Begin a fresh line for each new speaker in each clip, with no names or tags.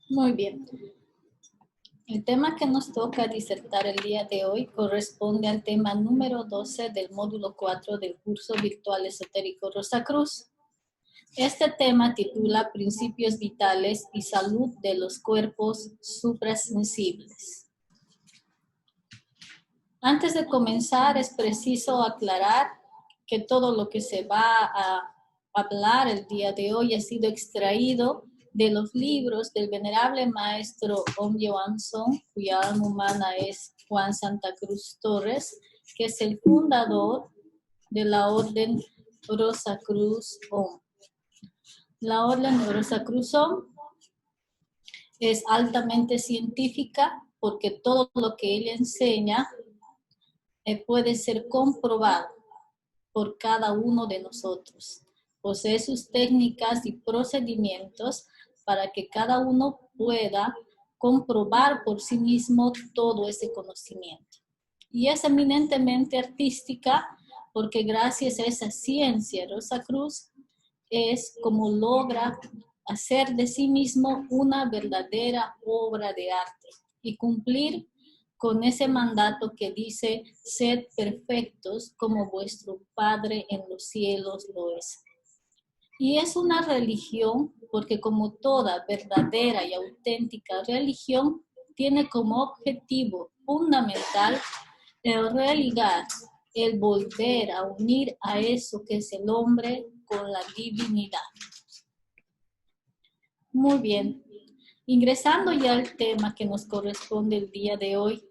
Muy bien. El tema que nos toca disertar el día de hoy corresponde al tema número 12 del módulo 4 del curso virtual esotérico Rosacruz. Este tema titula Principios vitales y salud de los cuerpos suprasensibles. Antes de comenzar, es preciso aclarar que todo lo que se va a hablar el día de hoy ha sido extraído de los libros del venerable maestro Om Yoan Song, cuya alma humana es Juan Santa Cruz Torres, que es el fundador de la Orden Rosacruz Om. La Orden Rosacruz Om es altamente científica porque todo lo que ella enseña puede ser comprobado por cada uno de nosotros. Posee sus técnicas y procedimientos para que cada uno pueda comprobar por sí mismo todo ese conocimiento. Y es eminentemente artística porque gracias a esa ciencia, Rosacruz es como logra hacer de sí mismo una verdadera obra de arte y cumplir con ese mandato que dice, sed perfectos como vuestro Padre en los cielos lo es. Y es una religión porque como toda verdadera y auténtica religión, tiene como objetivo fundamental el religar, el volver a unir a eso que es el hombre con la divinidad. Muy bien. Ingresando ya al tema que nos corresponde el día de hoy,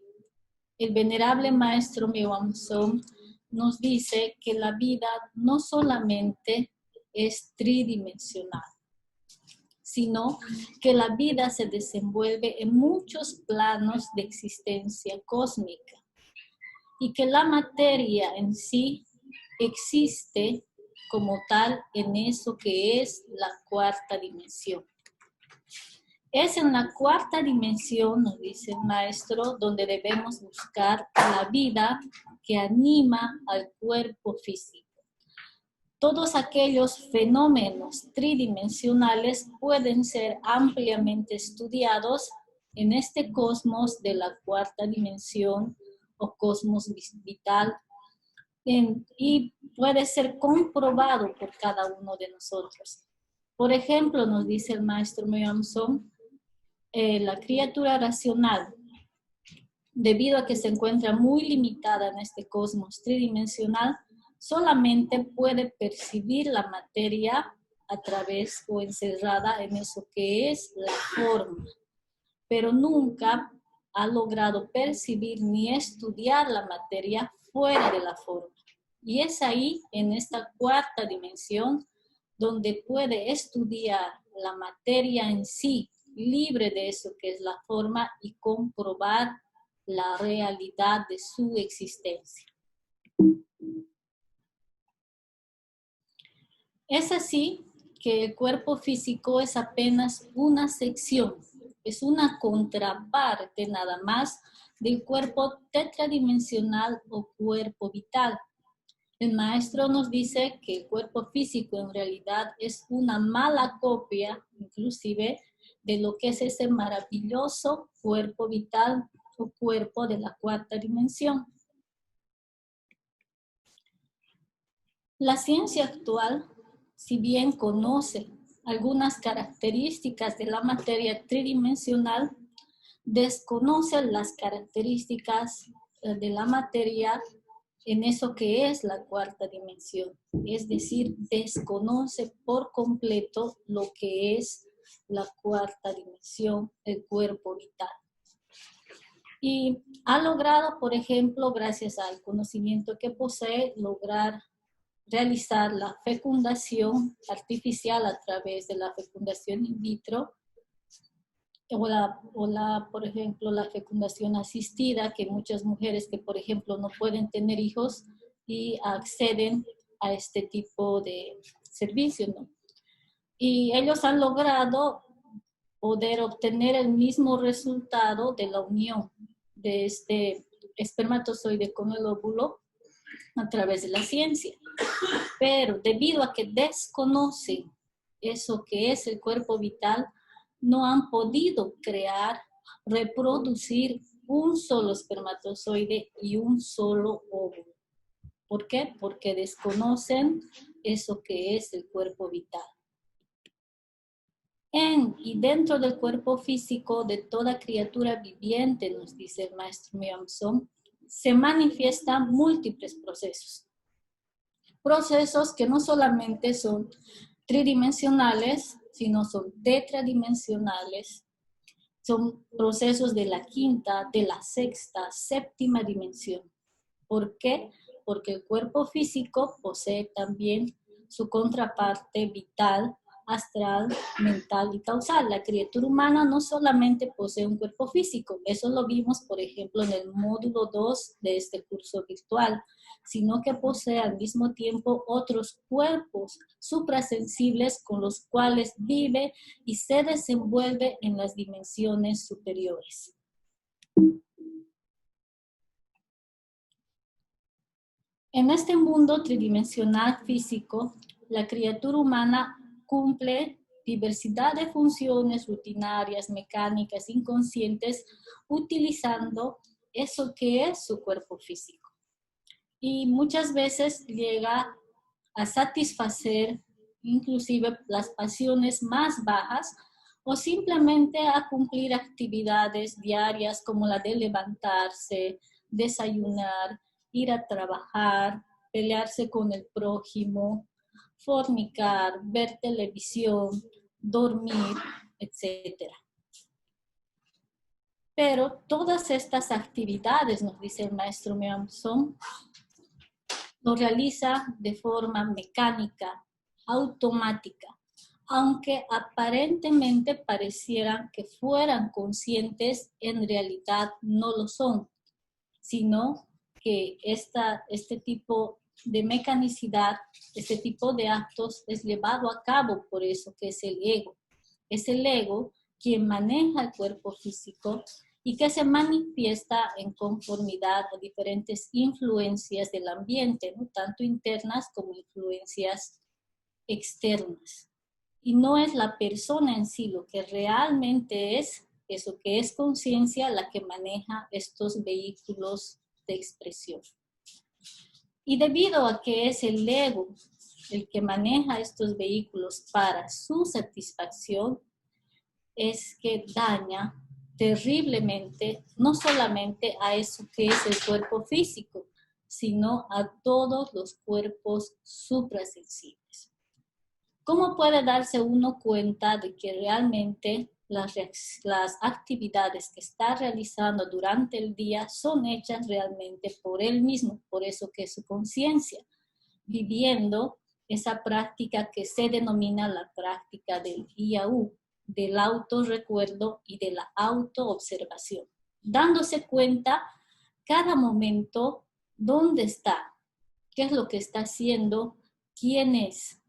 el venerable maestro Myoam Song nos dice que la vida no solamente es tridimensional, sino que la vida se desenvuelve en muchos planos de existencia cósmica y que la materia en sí existe como tal en eso que es la cuarta dimensión. Es en la cuarta dimensión, nos dice el maestro, donde debemos buscar la vida que anima al cuerpo físico. Todos aquellos fenómenos tridimensionales pueden ser ampliamente estudiados en este cosmos de la cuarta dimensión o cosmos vital y puede ser comprobado por cada uno de nosotros. Por ejemplo, nos dice el maestro Myoam Song, la criatura racional, debido a que se encuentra muy limitada en este cosmos tridimensional, solamente puede percibir la materia a través o encerrada en eso que es la forma, pero nunca ha logrado percibir ni estudiar la materia fuera de la forma. Y es ahí, en esta cuarta dimensión, donde puede estudiar la materia en sí, libre de eso que es la forma y comprobar la realidad de su existencia. Es así que el cuerpo físico es apenas una sección, es una contraparte nada más del cuerpo tetradimensional o cuerpo vital. El maestro nos dice que el cuerpo físico en realidad es una mala copia, inclusive, de lo que es ese maravilloso cuerpo vital o cuerpo de la cuarta dimensión. La ciencia actual, si bien conoce algunas características de la materia tridimensional, desconoce las características de la materia en eso que es la cuarta dimensión. Es decir, desconoce por completo lo que es la cuarta dimensión, el cuerpo vital. Y ha logrado, por ejemplo, gracias al conocimiento que posee, lograr realizar la fecundación artificial a través de la fecundación in vitro por ejemplo, la fecundación asistida, que muchas mujeres que, por ejemplo, no pueden tener hijos y acceden a este tipo de servicio, ¿no? Y ellos han logrado poder obtener el mismo resultado de la unión de este espermatozoide con el óvulo a través de la ciencia. Pero debido a que desconocen eso que es el cuerpo vital, no han podido crear, reproducir un solo espermatozoide y un solo óvulo. ¿Por qué? Porque desconocen eso que es el cuerpo vital. En y dentro del cuerpo físico de toda criatura viviente, nos dice el maestro Myeomsong, se manifiestan múltiples procesos. Procesos que no solamente son tridimensionales, sino son tetradimensionales. Son procesos de la quinta, de la sexta, séptima dimensión. ¿Por qué? Porque el cuerpo físico posee también su contraparte vital, astral, mental y causal. La criatura humana no solamente posee un cuerpo físico, eso lo vimos, por ejemplo, en el módulo 2 de este curso virtual, sino que posee al mismo tiempo otros cuerpos suprasensibles con los cuales vive y se desenvuelve en las dimensiones superiores. En este mundo tridimensional físico, la criatura humana cumple diversidad de funciones rutinarias, mecánicas, inconscientes, utilizando eso que es su cuerpo físico. Y muchas veces llega a satisfacer inclusive las pasiones más bajas o simplemente a cumplir actividades diarias como la de levantarse, desayunar, ir a trabajar, pelearse con el prójimo, fornicar, ver televisión, dormir, etc. Pero todas estas actividades, nos dice el maestro Myeomsong, lo realiza de forma mecánica, automática, aunque aparentemente parecieran que fueran conscientes, en realidad no lo son, sino que este tipo de mecanicidad, este tipo de actos es llevado a cabo por eso que es el ego. Es el ego quien maneja el cuerpo físico y que se manifiesta en conformidad a diferentes influencias del ambiente, ¿no? Tanto internas como influencias externas. Y no es la persona en sí lo que realmente es, eso que es conciencia, la que maneja estos vehículos de expresión. Y debido a que es el ego el que maneja estos vehículos para su satisfacción, es que daña terriblemente no solamente a eso que es el cuerpo físico, sino a todos los cuerpos suprasensibles. ¿Cómo puede darse uno cuenta de que realmente las actividades que está realizando durante el día son hechas realmente por él mismo, por eso que es su conciencia, viviendo esa práctica que se denomina la práctica del IAU, del autorrecuerdo y de la autoobservación, dándose cuenta cada momento dónde está, qué es lo que está haciendo, quién es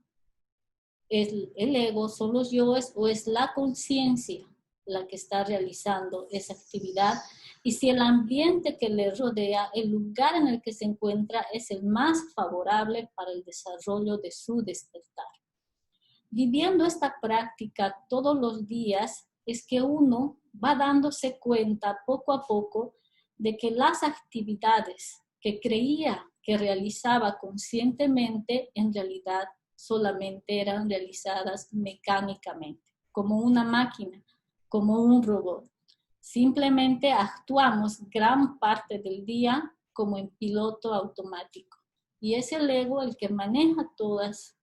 el ego, son los yoes o es la conciencia la que está realizando esa actividad y si el ambiente que le rodea, el lugar en el que se encuentra es el más favorable para el desarrollo de su despertar. Viviendo esta práctica todos los días es que uno va dándose cuenta poco a poco de que las actividades que creía que realizaba conscientemente en realidad solamente eran realizadas mecánicamente, como una máquina, como un robot. Simplemente actuamos gran parte del día como en piloto automático. Y es el ego el que maneja todas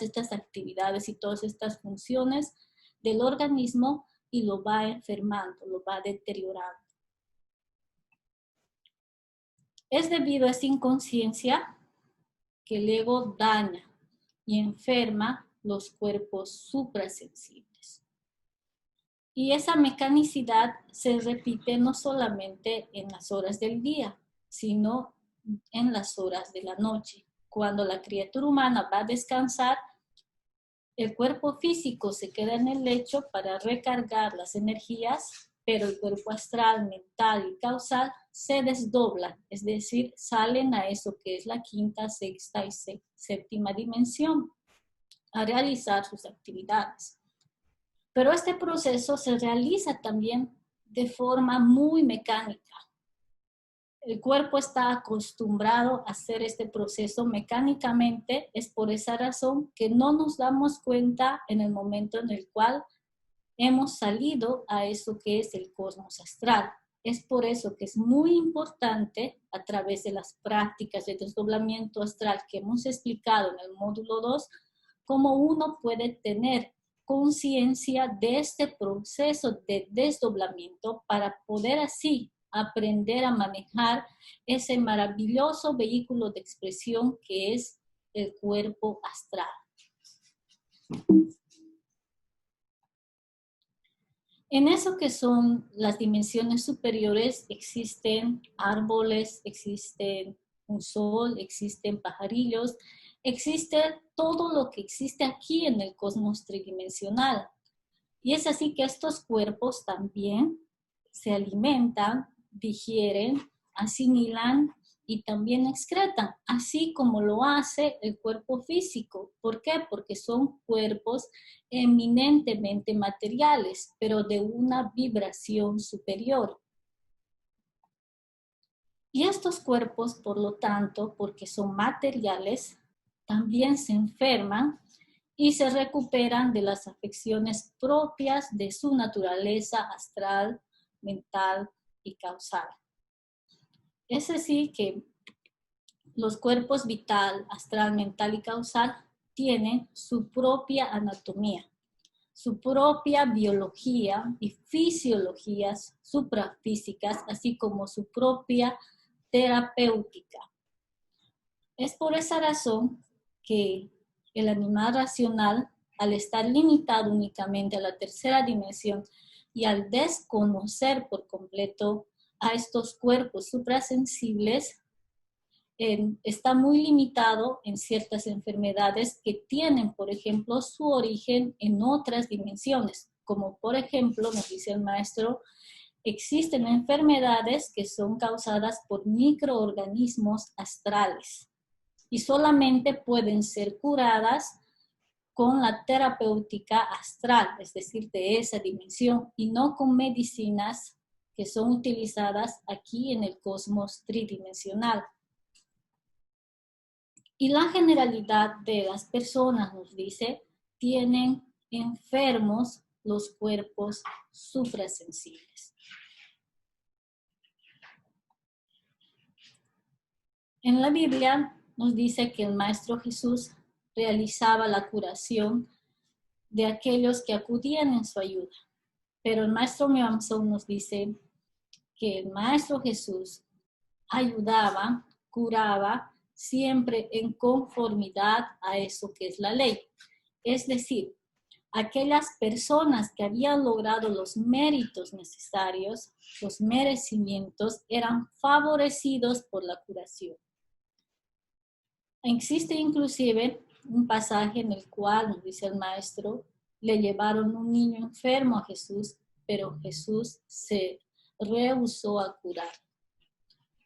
estas actividades y todas estas funciones del organismo y lo va enfermando, lo va deteriorando. Es debido a esta inconsciencia que el ego daña y enferma los cuerpos suprasensibles. Y esa mecanicidad se repite no solamente en las horas del día, sino en las horas de la noche. Cuando la criatura humana va a descansar, el cuerpo físico se queda en el lecho para recargar las energías, pero el cuerpo astral, mental y causal se desdoblan, es decir, salen a eso que es la quinta, sexta y séptima dimensión, a realizar sus actividades. Pero este proceso se realiza también de forma muy mecánica. El cuerpo está acostumbrado a hacer este proceso mecánicamente. Es por esa razón que no nos damos cuenta en el momento en el cual hemos salido a eso que es el cosmos astral. Es por eso que es muy importante, a través de las prácticas de desdoblamiento astral que hemos explicado en el módulo 2, cómo uno puede tener conciencia de este proceso de desdoblamiento para poder así aprender a manejar ese maravilloso vehículo de expresión que es el cuerpo astral. En eso que son las dimensiones superiores existen árboles, existen un sol, existen pajarillos, existe todo lo que existe aquí en el cosmos tridimensional. Y es así que estos cuerpos también se alimentan, digieren, asimilan y también excretan, así como lo hace el cuerpo físico. ¿Por qué? Porque son cuerpos eminentemente materiales, pero de una vibración superior. Y estos cuerpos, por lo tanto, porque son materiales, también se enferman y se recuperan de las afecciones propias de su naturaleza astral, mental y causal. Es así que los cuerpos vital, astral, mental y causal tienen su propia anatomía, su propia biología y fisiologías suprafísicas, así como su propia terapéutica. Es por esa razón que el animal racional, al estar limitado únicamente a la tercera dimensión y al desconocer por completo a estos cuerpos suprasensibles, está muy limitado en ciertas enfermedades que tienen, por ejemplo, su origen en otras dimensiones, como por ejemplo, nos dice el maestro, existen enfermedades que son causadas por microorganismos astrales y solamente pueden ser curadas con la terapéutica astral, es decir, de esa dimensión, y no con medicinas que son utilizadas aquí en el cosmos tridimensional. Y la generalidad de las personas, nos dice, tienen enfermos los cuerpos suprasensibles. En la Biblia nos dice que el Maestro Jesús realizaba la curación de aquellos que acudían en su ayuda. Pero el Maestro Meomson nos dice que el Maestro Jesús ayudaba, curaba, siempre en conformidad a eso que es la ley. Es decir, aquellas personas que habían logrado los méritos necesarios, los merecimientos, eran favorecidos por la curación. Existe inclusive un pasaje en el cual, nos dice el maestro, le llevaron un niño enfermo a Jesús, pero Jesús se rehusó a curar.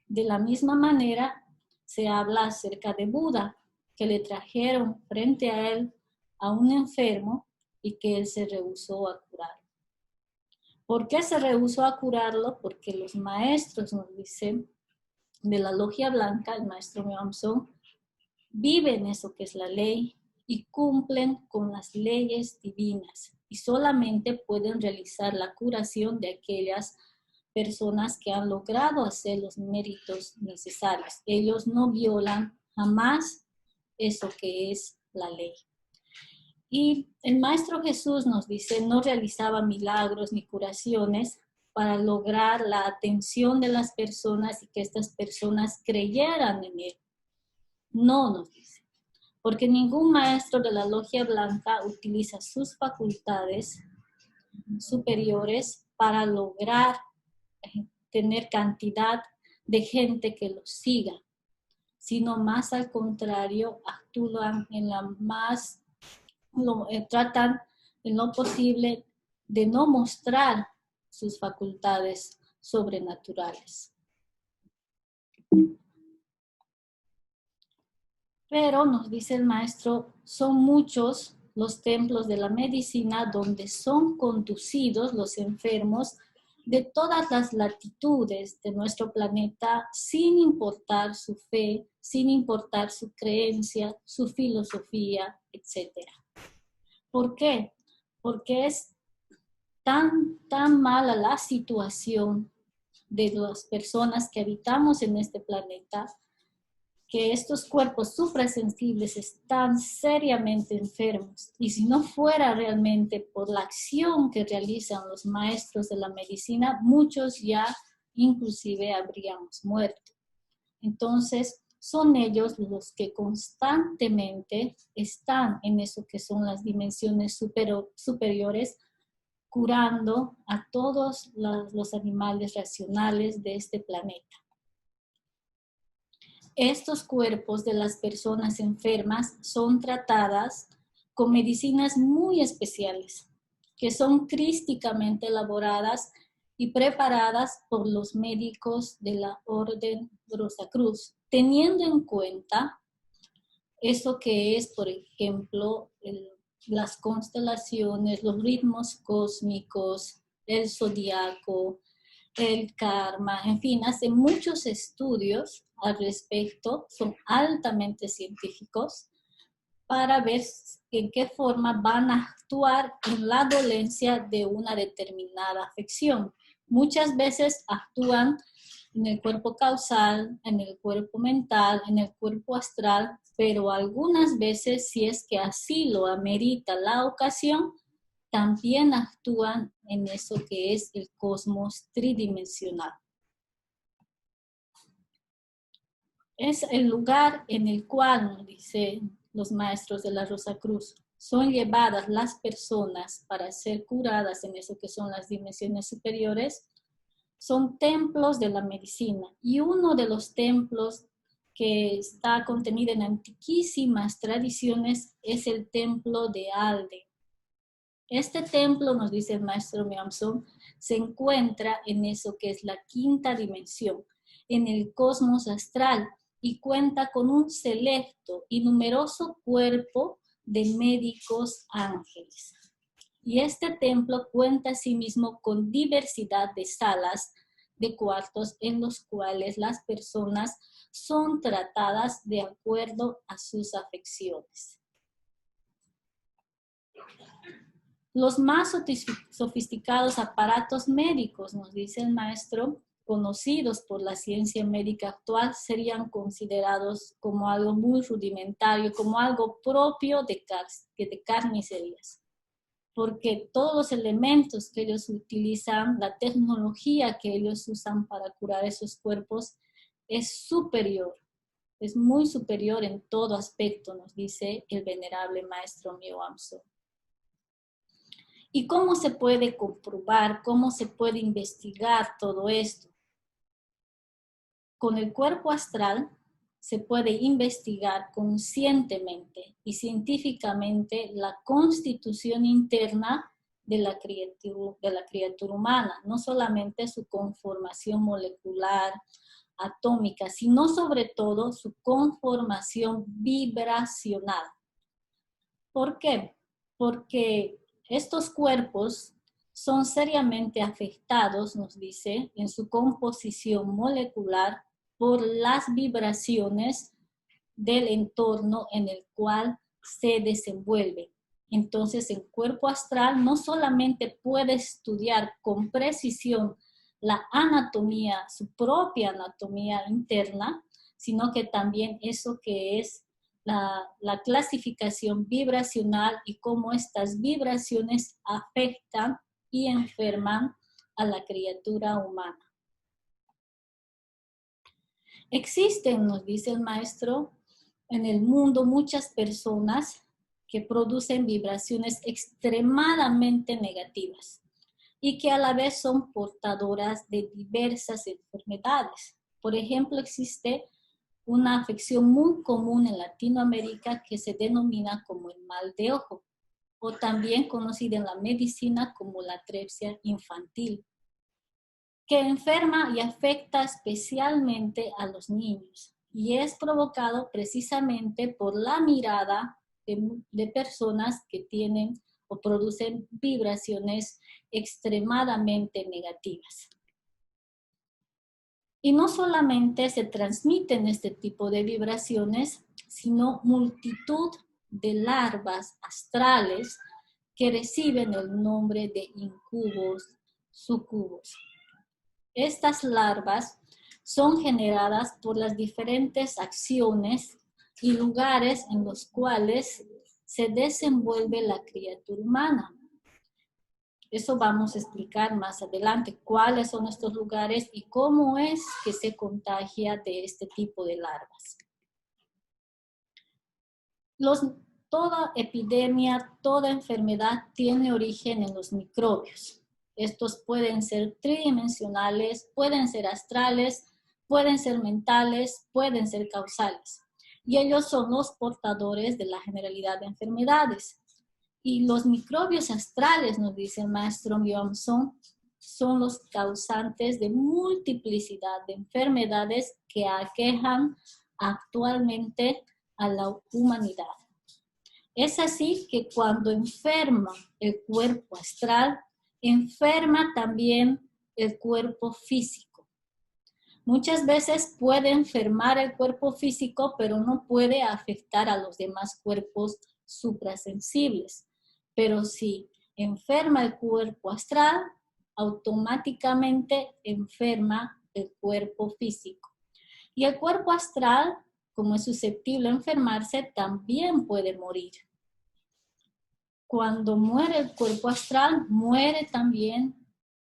De la misma manera, se habla acerca de Buda, que le trajeron frente a él a un enfermo y que él se rehusó a curar. ¿Por qué se rehusó a curarlo? Porque los maestros, nos dicen, de la logia blanca, el maestro Meomson, viven eso que es la ley y cumplen con las leyes divinas y solamente pueden realizar la curación de aquellas personas que han logrado hacer los méritos necesarios. Ellos no violan jamás eso que es la ley. Y el Maestro Jesús nos dice, no realizaba milagros ni curaciones para lograr la atención de las personas y que estas personas creyeran en él. No, nos dice, porque ningún maestro de la logia blanca utiliza sus facultades superiores para lograr tener cantidad de gente que los siga, sino más al contrario, actúan en la más, tratan en lo posible de no mostrar sus facultades sobrenaturales. Pero nos dice el maestro, son muchos los templos de la medicina donde son conducidos los enfermos de todas las latitudes de nuestro planeta, sin importar su fe, sin importar su creencia, su filosofía, etc. ¿Por qué? Porque es tan mala la situación de las personas que habitamos en este planeta, que estos cuerpos suprasensibles están seriamente enfermos. Y si no fuera realmente por la acción que realizan los maestros de la medicina, muchos ya inclusive habríamos muerto. Entonces, son ellos los que constantemente están en eso que son las dimensiones superiores, curando a todos los animales racionales de este planeta. Estos cuerpos de las personas enfermas son tratadas con medicinas muy especiales, que son crísticamente elaboradas y preparadas por los médicos de la Orden Rosacruz, teniendo en cuenta eso que es, por ejemplo, las constelaciones, los ritmos cósmicos, el zodiaco, el karma, en fin, hace muchos estudios al respecto, son altamente científicos, para ver en qué forma van a actuar en la dolencia de una determinada afección. Muchas veces actúan en el cuerpo causal, en el cuerpo mental, en el cuerpo astral, pero algunas veces, si es que así lo amerita la ocasión, también actúan en eso que es el cosmos tridimensional. Es el lugar en el cual, nos dicen los maestros de la Rosacruz, son llevadas las personas para ser curadas en eso que son las dimensiones superiores, son templos de la medicina. Y uno de los templos que está contenido en antiquísimas tradiciones es el templo de Alde. Este templo, nos dice el maestro Meamson, se encuentra en eso que es la quinta dimensión, en el cosmos astral, y cuenta con un selecto y numeroso cuerpo de médicos ángeles. Y este templo cuenta asimismo con diversidad de salas, de cuartos en los cuales las personas son tratadas de acuerdo a sus afecciones. Los más sofisticados aparatos médicos, nos dice el maestro, conocidos por la ciencia médica actual, serían considerados como algo muy rudimentario, como algo propio de carnicerías. Porque todos los elementos que ellos utilizan, la tecnología que ellos usan para curar esos cuerpos, es superior, es muy superior en todo aspecto, nos dice el venerable maestro Myoamso. ¿Y cómo se puede comprobar, cómo se puede investigar todo esto? Con el cuerpo astral se puede investigar conscientemente y científicamente la constitución interna de la criatura humana, no solamente su conformación molecular, atómica, sino sobre todo su conformación vibracional. ¿Por qué? Porque estos cuerpos son seriamente afectados, nos dice, en su composición molecular por las vibraciones del entorno en el cual se desenvuelve. Entonces, el cuerpo astral no solamente puede estudiar con precisión la anatomía, su propia anatomía interna, sino que también eso que es la clasificación vibracional y cómo estas vibraciones afectan y enferman a la criatura humana. Existen, nos dice el maestro, en el mundo muchas personas que producen vibraciones extremadamente negativas y que a la vez son portadoras de diversas enfermedades. Por ejemplo, existe una afección muy común en Latinoamérica que se denomina como el mal de ojo, o también conocida en la medicina como la atrepsia infantil, que enferma y afecta especialmente a los niños y es provocado precisamente por la mirada de personas que tienen o producen vibraciones extremadamente negativas. Y no solamente se transmiten este tipo de vibraciones, sino multitud de larvas astrales que reciben el nombre de incubos, sucubos. Estas larvas son generadas por las diferentes acciones y lugares en los cuales se desenvuelve la criatura humana. Eso vamos a explicar más adelante, cuáles son estos lugares y cómo es que se contagia de este tipo de larvas. Toda epidemia, toda enfermedad tiene origen en los microbios. Estos pueden ser tridimensionales, pueden ser astrales, pueden ser mentales, pueden ser causales. Y ellos son los portadores de la generalidad de enfermedades. Y los microbios astrales, nos dice el maestro Myoam-song, son los causantes de multiplicidad de enfermedades que aquejan actualmente a la humanidad. Es así que cuando enferma el cuerpo astral, enferma también el cuerpo físico. Muchas veces puede enfermar el cuerpo físico, pero no puede afectar a los demás cuerpos suprasensibles. Pero si enferma el cuerpo astral, automáticamente enferma el cuerpo físico. Y el cuerpo astral, como es susceptible a enfermarse, también puede morir. Cuando muere el cuerpo astral, muere también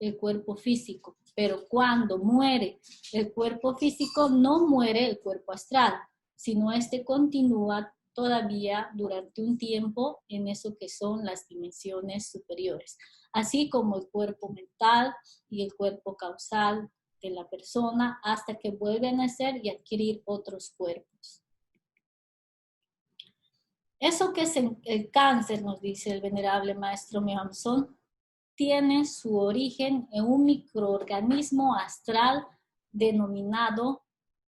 el cuerpo físico. Pero cuando muere el cuerpo físico, no muere el cuerpo astral, sino este continúa todavía durante un tiempo en eso que son las dimensiones superiores, así como el cuerpo mental y el cuerpo causal de la persona hasta que vuelve a nacer y adquirir otros cuerpos. Eso que es el cáncer, nos dice el venerable maestro Myoam-song, tiene su origen en un microorganismo astral denominado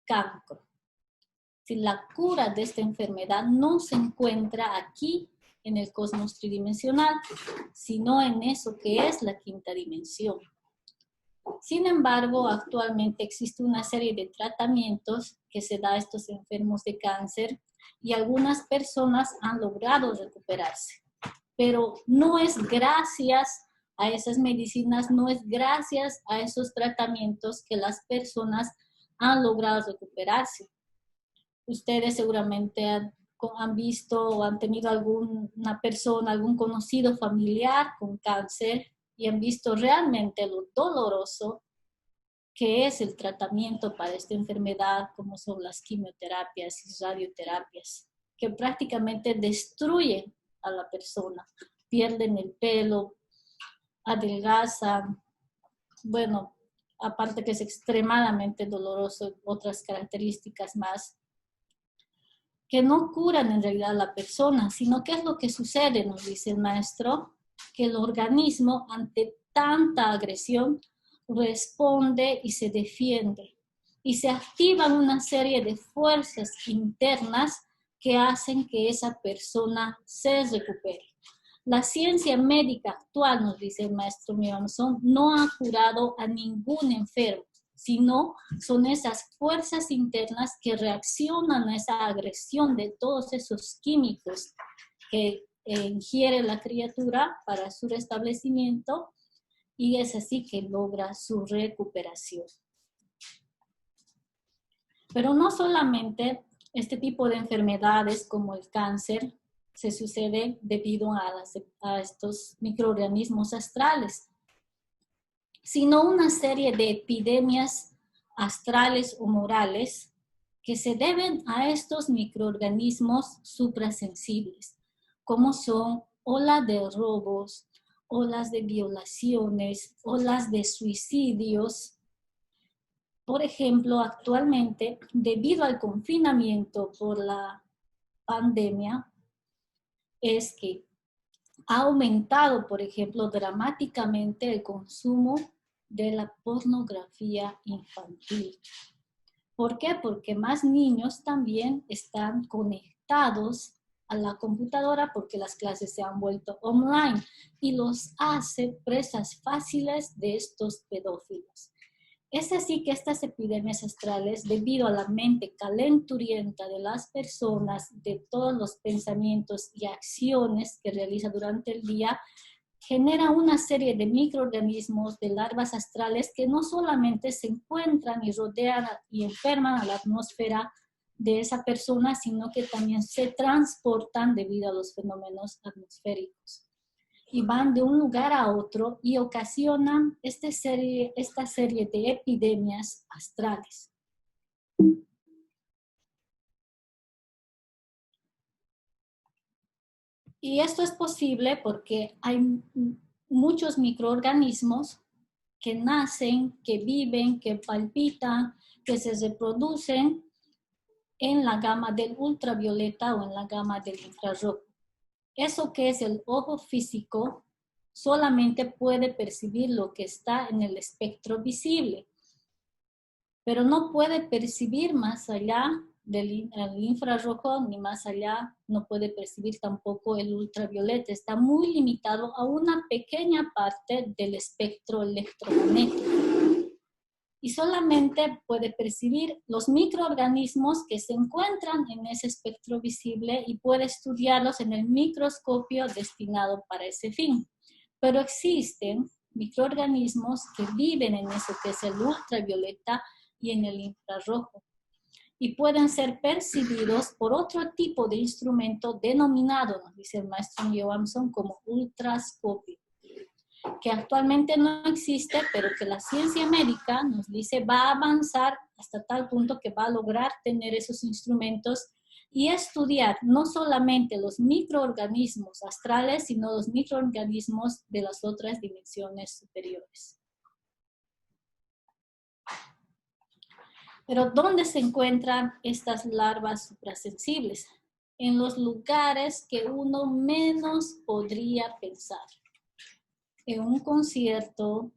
cancro. Si la cura de esta enfermedad no se encuentra aquí en el cosmos tridimensional, sino en eso que es la quinta dimensión. Sin embargo, actualmente existe una serie de tratamientos que se da a estos enfermos de cáncer y algunas personas han logrado recuperarse. Pero no es gracias a esas medicinas, no es gracias a esos tratamientos que las personas han logrado recuperarse. Ustedes seguramente han visto o han tenido alguna persona, algún conocido familiar con cáncer y han visto realmente lo doloroso que es el tratamiento para esta enfermedad, como son las quimioterapias y radioterapias, que prácticamente destruyen a la persona, pierden el pelo, adelgazan, bueno, aparte que es extremadamente doloroso, otras características más, que no curan en realidad a la persona, sino que es lo que sucede, nos dice el maestro, que el organismo ante tanta agresión responde y se defiende, y se activan una serie de fuerzas internas que hacen que esa persona se recupere. La ciencia médica actual, nos dice el maestro Myoam-song, no ha curado a ningún enfermo, sino son esas fuerzas internas que reaccionan a esa agresión de todos esos químicos que ingiere la criatura para su restablecimiento, y es así que logra su recuperación. Pero no solamente este tipo de enfermedades como el cáncer se sucede debido a estos microorganismos astrales, sino una serie de epidemias astrales o morales que se deben a estos microorganismos suprasensibles, como son olas de robos, olas de violaciones, olas de suicidios. Por ejemplo, actualmente, debido al confinamiento por la pandemia, es que ha aumentado, por ejemplo, dramáticamente el consumo de la pornografía infantil. ¿Por qué? Porque más niños también están conectados a la computadora porque las clases se han vuelto online y los hace presas fáciles de estos pedófilos. Es así que estas epidemias astrales, debido a la mente calenturienta de las personas, de todos los pensamientos y acciones que realiza durante el día, genera una serie de microorganismos, de larvas astrales que no solamente se encuentran y rodean y enferman a la atmósfera de esa persona, sino que también se transportan debido a los fenómenos atmosféricos. Y van de un lugar a otro y ocasionan esta serie de epidemias astrales. Y esto es posible porque hay muchos microorganismos que nacen, que viven, que palpitan, que se reproducen en la gama del ultravioleta o en la gama del infrarrojo. Eso que es el ojo físico solamente puede percibir lo que está en el espectro visible, pero no puede percibir más allá del infrarrojo, ni más allá no puede percibir tampoco el ultravioleta. Está muy limitado a una pequeña parte del espectro electromagnético. Y solamente puede percibir los microorganismos que se encuentran en ese espectro visible y puede estudiarlos en el microscopio destinado para ese fin. Pero existen microorganismos que viven en eso que es el ultravioleta y en el infrarrojo y pueden ser percibidos por otro tipo de instrumento denominado, nos dice el maestro Johansson, como ultrascopio, que actualmente no existe, pero que la ciencia médica nos dice va a avanzar hasta tal punto que va a lograr tener esos instrumentos y estudiar no solamente los microorganismos astrales, sino los microorganismos de las otras dimensiones superiores. Pero ¿dónde se encuentran estas larvas suprasensibles? En los lugares que uno menos podría pensar. En un concierto,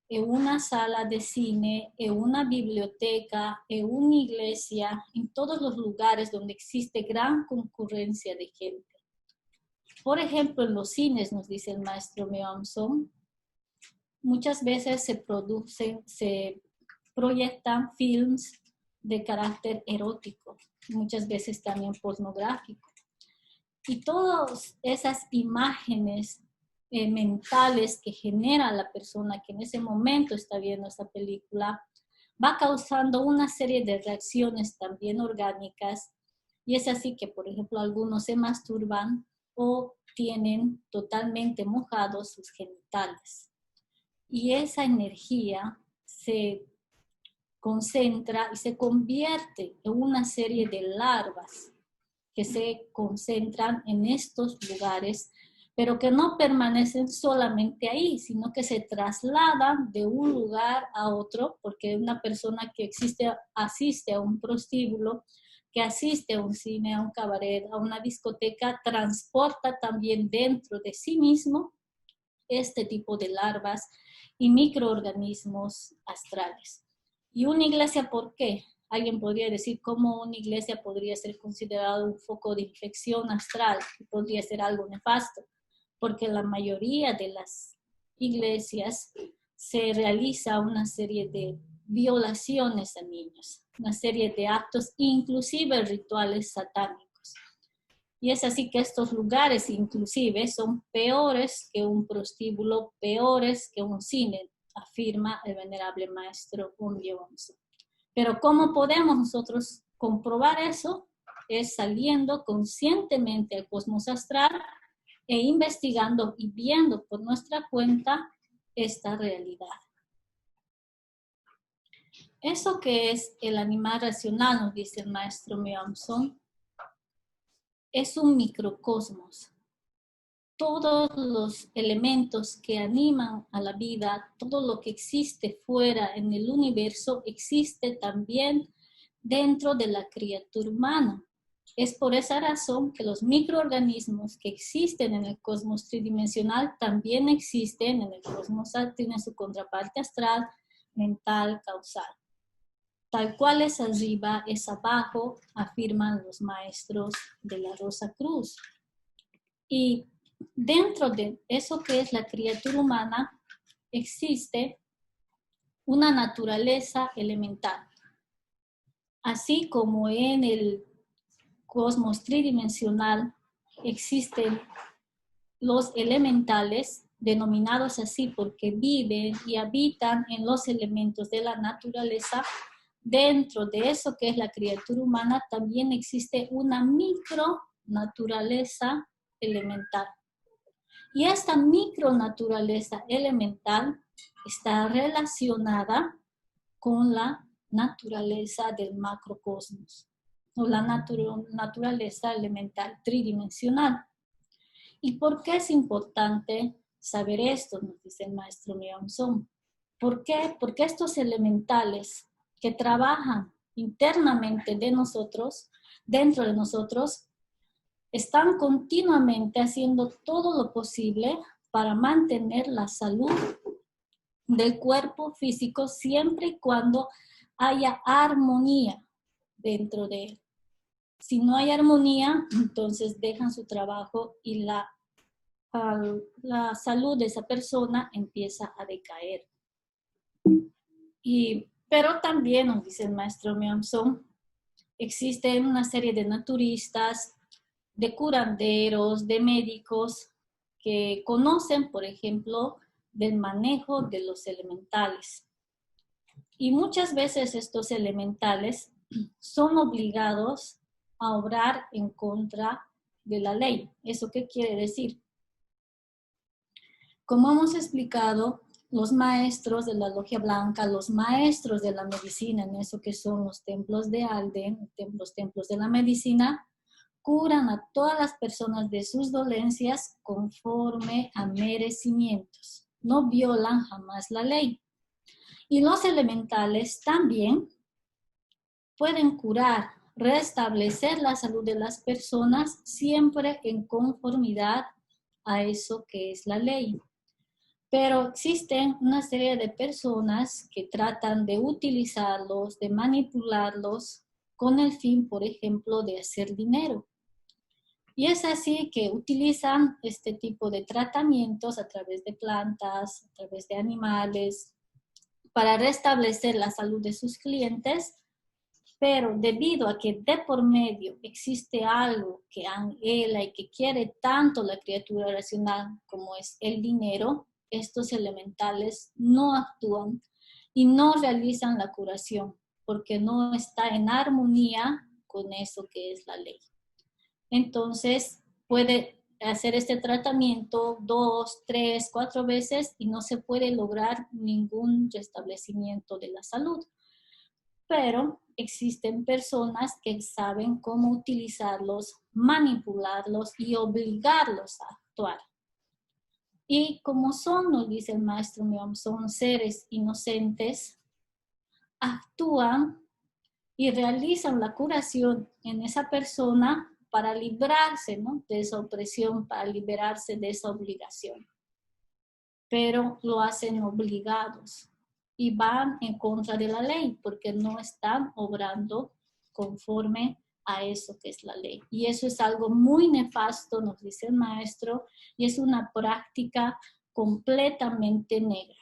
en una sala de cine, en una biblioteca, en una iglesia, en todos los lugares donde existe gran concurrencia de gente. Por ejemplo, en los cines, nos dice el maestro Johansson, muchas veces se proyectan films de carácter erótico, muchas veces también pornográfico. Y todas esas imágenes mentales que genera la persona que en ese momento está viendo esta película, va causando una serie de reacciones también orgánicas, y es así que, por ejemplo, algunos se masturban o tienen totalmente mojados sus genitales. Y esa energía se concentra y se convierte en una serie de larvas que se concentran en estos lugares, pero que no permanecen solamente ahí, sino que se trasladan de un lugar a otro, porque una persona que asiste a un prostíbulo, que asiste a un cine, a un cabaret, a una discoteca, transporta también dentro de sí mismo este tipo de larvas y microorganismos astrales. ¿Y una iglesia por qué? Alguien podría decir cómo una iglesia podría ser considerado un foco de infección astral, y podría ser algo nefasto, porque la mayoría de las iglesias se realiza una serie de violaciones a niños, una serie de actos, inclusive rituales satánicos. Y es así que estos lugares inclusive son peores que un prostíbulo, peores que un cine, afirma el venerable maestro Johansson. Pero ¿cómo podemos nosotros comprobar eso? Es saliendo conscientemente al cosmos astral e investigando y viendo por nuestra cuenta esta realidad. Eso que es el animal racional, nos dice el maestro Johansson, es un microcosmos. Todos los elementos que animan a la vida, todo lo que existe fuera en el universo, existe también dentro de la criatura humana. Es por esa razón que los microorganismos que existen en el cosmos tridimensional también existen en el cosmos, tienen su contraparte astral, mental, causal. Tal cual es arriba, es abajo, afirman los maestros de la Rosa Cruz. Y dentro de eso que es la criatura humana, existe una naturaleza elemental. Así como en el cosmos tridimensional existen los elementales, denominados así porque viven y habitan en los elementos de la naturaleza, dentro de eso que es la criatura humana también existe una micronaturaleza elemental. Y esta micronaturaleza elemental está relacionada con la naturaleza del macrocosmos o la naturaleza elemental tridimensional. ¿Y por qué es importante saber esto? Nos dice el maestro Myeong-sung. ¿Por qué? Porque estos elementales que trabajan internamente de nosotros, dentro de nosotros, están continuamente haciendo todo lo posible para mantener la salud del cuerpo físico siempre y cuando haya armonía dentro de él. Si no hay armonía, entonces dejan su trabajo y la salud de esa persona empieza a decaer. Pero también, nos dice el maestro Myeong-sung, existen una serie de naturistas, de curanderos, de médicos que conocen, por ejemplo, del manejo de los elementales. Y muchas veces estos elementales son obligados a obrar en contra de la ley. ¿Eso qué quiere decir? Como hemos explicado, los maestros de la Logia Blanca, los maestros de la medicina, en eso que son los templos de Alden, los templos de la medicina, curan a todas las personas de sus dolencias conforme a merecimientos. No violan jamás la ley. Y los elementales también pueden curar, restablecer la salud de las personas siempre en conformidad a eso que es la ley. Pero existen una serie de personas que tratan de utilizarlos, de manipularlos con el fin, por ejemplo, de hacer dinero. Y es así que utilizan este tipo de tratamientos a través de plantas, a través de animales, para restablecer la salud de sus clientes, pero debido a que de por medio existe algo que anhela y que quiere tanto la criatura racional como es el dinero, estos elementales no actúan y no realizan la curación, porque no está en armonía con eso que es la ley. Entonces, puede hacer este tratamiento 2, 3, 4 veces y no se puede lograr ningún restablecimiento de la salud. Pero existen personas que saben cómo utilizarlos, manipularlos y obligarlos a actuar. Y como son, nos dice el maestro Myeong, son seres inocentes, actúan y realizan la curación en esa persona para librarse, ¿no?, de esa opresión, para liberarse de esa obligación. Pero lo hacen obligados y van en contra de la ley porque no están obrando conforme a eso que es la ley. Y eso es algo muy nefasto, nos dice el maestro, y es una práctica completamente negra.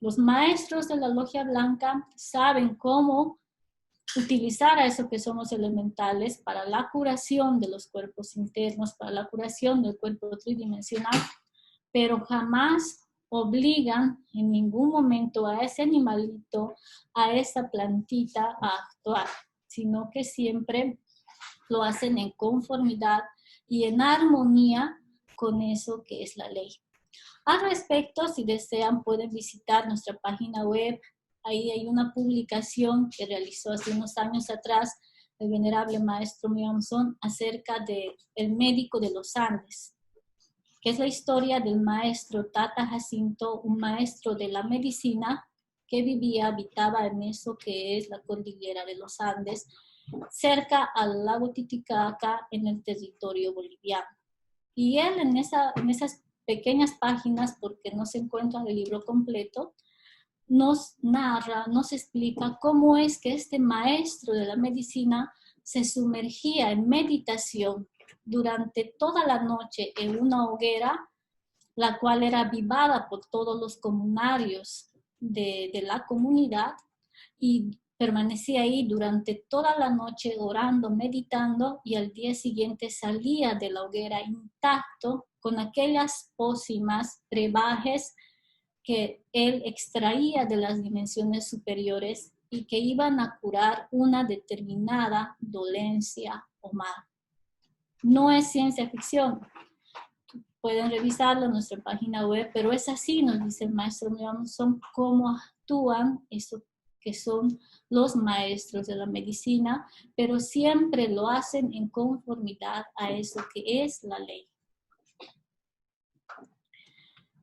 Los maestros de la Logia Blanca saben cómo utilizar a eso que son los elementales para la curación de los cuerpos internos, para la curación del cuerpo tridimensional, pero jamás obligan en ningún momento a ese animalito, a esa plantita a actuar, sino que siempre lo hacen en conformidad y en armonía con eso que es la ley. Al respecto, si desean, pueden visitar nuestra página web. Ahí hay una publicación que realizó hace unos años atrás el venerable maestro Myeong-sung acerca del médico de los Andes, que es la historia del maestro Tata Jacinto, un maestro de la medicina que habitaba en eso que es la cordillera de los Andes, cerca al lago Titicaca en el territorio boliviano. Y él en esas pequeñas páginas, porque no se encuentra el libro completo, nos narra, nos explica cómo es que este maestro de la medicina se sumergía en meditación durante toda la noche en una hoguera, la cual era avivada por todos los comunarios de la comunidad, y permanecía ahí durante toda la noche orando, meditando, y al día siguiente salía de la hoguera intacto con aquellas pócimas, brebajes que él extraía de las dimensiones superiores y que iban a curar una determinada dolencia o mal. No es ciencia ficción. Pueden revisarlo en nuestra página web, pero es así, nos dice el maestro Son cómo actúan eso que son los maestros de la medicina, pero siempre lo hacen en conformidad a eso que es la ley.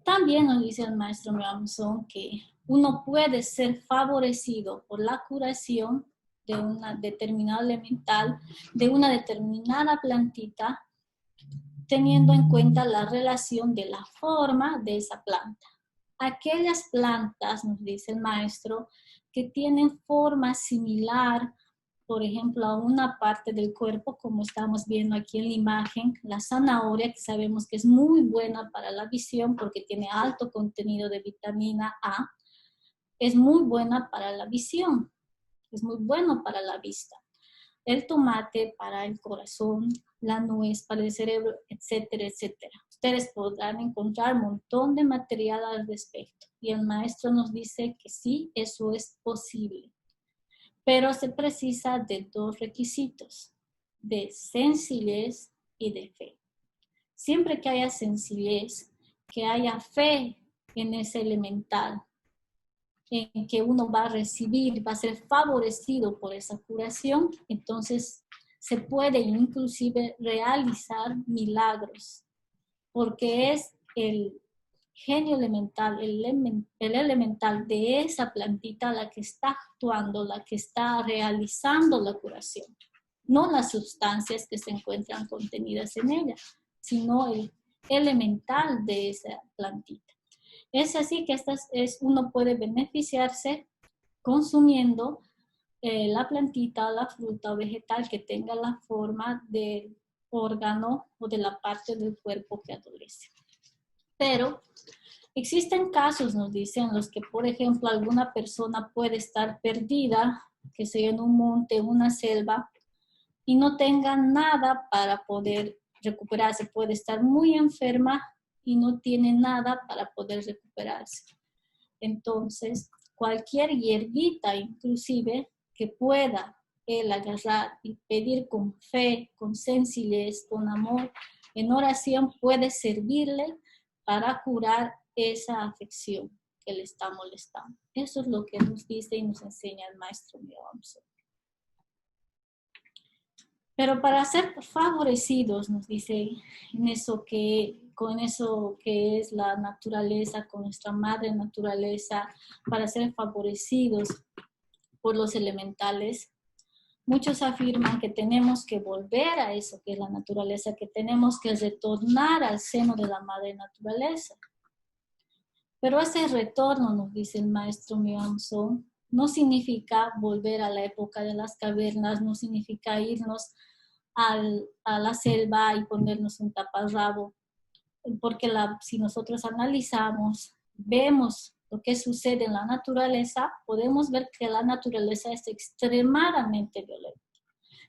También nos dice el maestro Son que uno puede ser favorecido por la curación de una determinada elemental, de una determinada plantita, teniendo en cuenta la relación de la forma de esa planta. Aquellas plantas, nos dice el maestro, que tienen forma similar, por ejemplo, a una parte del cuerpo, como estamos viendo aquí en la imagen, la zanahoria, que sabemos que es muy buena para la visión porque tiene alto contenido de vitamina A, es muy buena para la visión, es muy bueno para la vista. El tomate para el corazón, la nuez para el cerebro, etcétera, etcétera. Ustedes podrán encontrar un montón de material al respecto. Y el maestro nos dice que sí, eso es posible. Pero se precisa de dos requisitos, de sencillez y de fe. Siempre que haya sencillez, que haya fe en ese elemental, en que uno va a recibir, va a ser favorecido por esa curación, entonces se puede inclusive realizar milagros, porque es el genio elemental, el elemental de esa plantita la que está actuando, la que está realizando la curación. No las sustancias que se encuentran contenidas en ella, sino el elemental de esa plantita. Es así que uno puede beneficiarse consumiendo la plantita, la fruta o vegetal que tenga la forma del órgano o de la parte del cuerpo que adolece. Pero existen casos, nos dicen, en los que, por ejemplo, alguna persona puede estar perdida, que sea en un monte, en una selva, y no tenga nada para poder recuperarse. Puede estar muy enferma y no tiene nada para poder recuperarse. Entonces, cualquier hierbita, inclusive, que pueda él agarrar y pedir con fe, con sencillez, con amor, en oración, puede servirle para curar esa afección que le está molestando. Eso es lo que nos dice y nos enseña el maestro Myeomso. Pero para ser favorecidos, nos dice, con eso que es la naturaleza, con nuestra madre naturaleza, para ser favorecidos por los elementales, muchos afirman que tenemos que volver a eso que es la naturaleza, que tenemos que retornar al seno de la madre naturaleza. Pero ese retorno, nos dice el maestro Myeomso, no significa volver a la época de las cavernas, no significa irnos a la selva y ponernos un taparrabo, porque si nosotros analizamos, vemos lo que sucede en la naturaleza, podemos ver que la naturaleza es extremadamente violenta.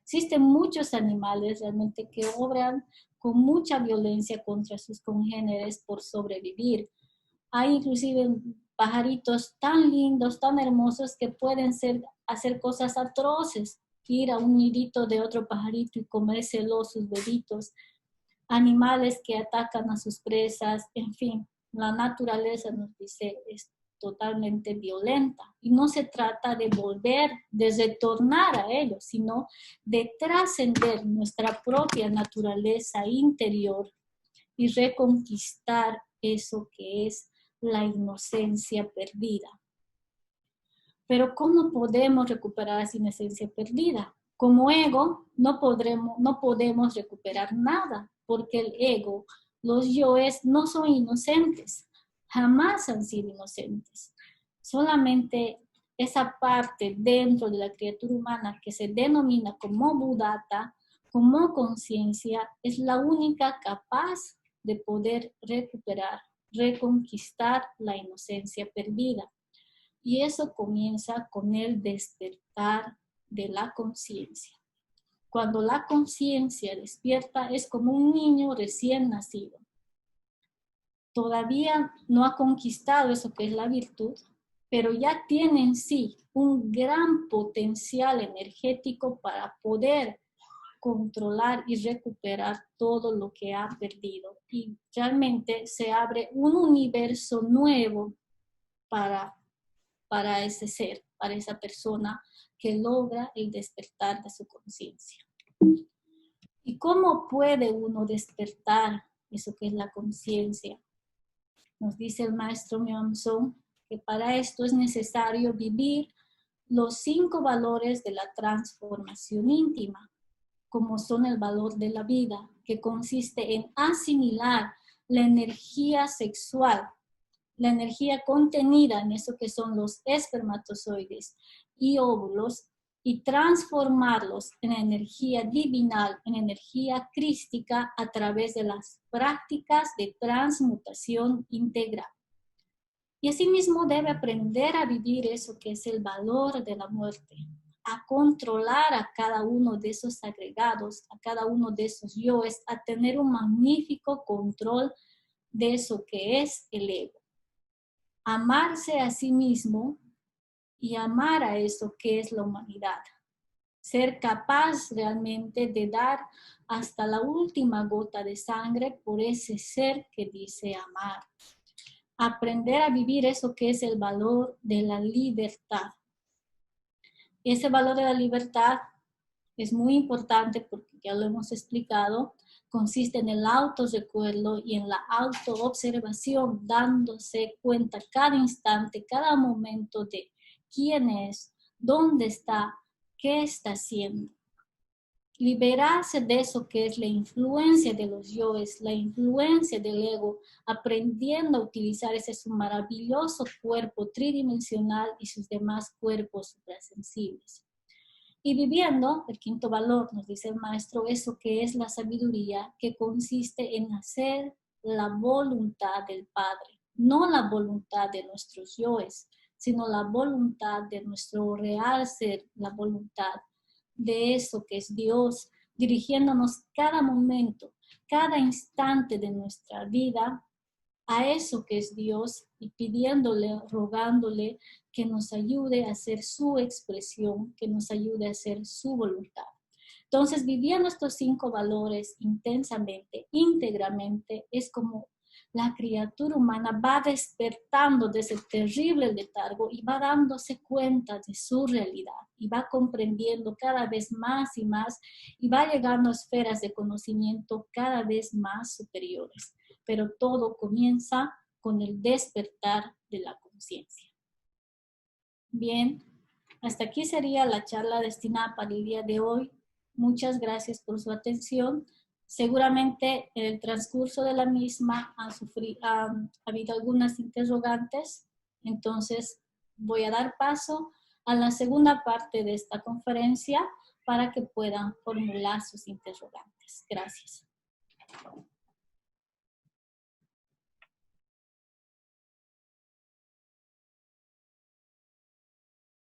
Existen muchos animales realmente que obran con mucha violencia contra sus congéneres por sobrevivir. Hay inclusive pajaritos tan lindos, tan hermosos que pueden hacer cosas atroces, ir a un nidito de otro pajarito y comérselo, sus bebitos, animales que atacan a sus presas, en fin, la naturaleza nos dice es totalmente violenta y no se trata de volver, de retornar a ellos, sino de trascender nuestra propia naturaleza interior y reconquistar eso que es la inocencia perdida. Pero ¿cómo podemos recuperar esa inocencia perdida? Como ego no podemos recuperar nada, porque el ego, los yoes no son inocentes, jamás han sido inocentes. Solamente esa parte dentro de la criatura humana que se denomina como Buddhata, como conciencia, es la única capaz de poder recuperar, reconquistar la inocencia perdida. Y eso comienza con el despertar de la conciencia. Cuando la conciencia despierta es como un niño recién nacido. Todavía no ha conquistado eso que es la virtud, pero ya tiene en sí un gran potencial energético para poder controlar y recuperar todo lo que ha perdido. Y realmente se abre un universo nuevo para ese ser, para esa persona que logra el despertar de su conciencia. ¿Y cómo puede uno despertar eso que es la conciencia? Nos dice el maestro Myeong Song que para esto es necesario vivir los 5 valores de la transformación íntima, como son el valor de la vida, que consiste en asimilar la energía sexual, la energía contenida en eso que son los espermatozoides y óvulos, y transformarlos en energía divinal, en energía crística a través de las prácticas de transmutación integral. Y asimismo debe aprender a vivir eso que es el valor de la muerte, a controlar a cada uno de esos agregados, a cada uno de esos yoes, a tener un magnífico control de eso que es el ego. Amarse a sí mismo y amar a eso que es la humanidad. Ser capaz realmente de dar hasta la última gota de sangre por ese ser que dice amar. Aprender a vivir eso que es el valor de la libertad. Ese valor de la libertad es muy importante porque ya lo hemos explicado, consiste en el autorrecuerdo y en la autoobservación, dándose cuenta cada instante, cada momento de quién es, dónde está, qué está haciendo. Liberarse de eso que es la influencia de los yoes, la influencia del ego, aprendiendo a utilizar ese su maravilloso cuerpo tridimensional y sus demás cuerpos suprasensibles. Y viviendo, el 5º valor, nos dice el maestro, eso que es la sabiduría, que consiste en hacer la voluntad del Padre, no la voluntad de nuestros yoes, sino la voluntad de nuestro real ser, la voluntad de eso que es Dios, dirigiéndonos cada momento, cada instante de nuestra vida a eso que es Dios y pidiéndole, rogándole que nos ayude a hacer su expresión, que nos ayude a hacer su voluntad. Entonces, viviendo estos 5 valores intensamente, íntegramente, es como la criatura humana va despertando de ese terrible letargo y va dándose cuenta de su realidad y va comprendiendo cada vez más y más y va llegando a esferas de conocimiento cada vez más superiores. Pero todo comienza con el despertar de la conciencia. Bien, hasta aquí sería la charla destinada para el día de hoy. Muchas gracias por su atención. Seguramente en el transcurso de la misma ha habido algunas interrogantes, entonces voy a dar paso a la segunda parte de esta conferencia para que puedan formular sus interrogantes. Gracias.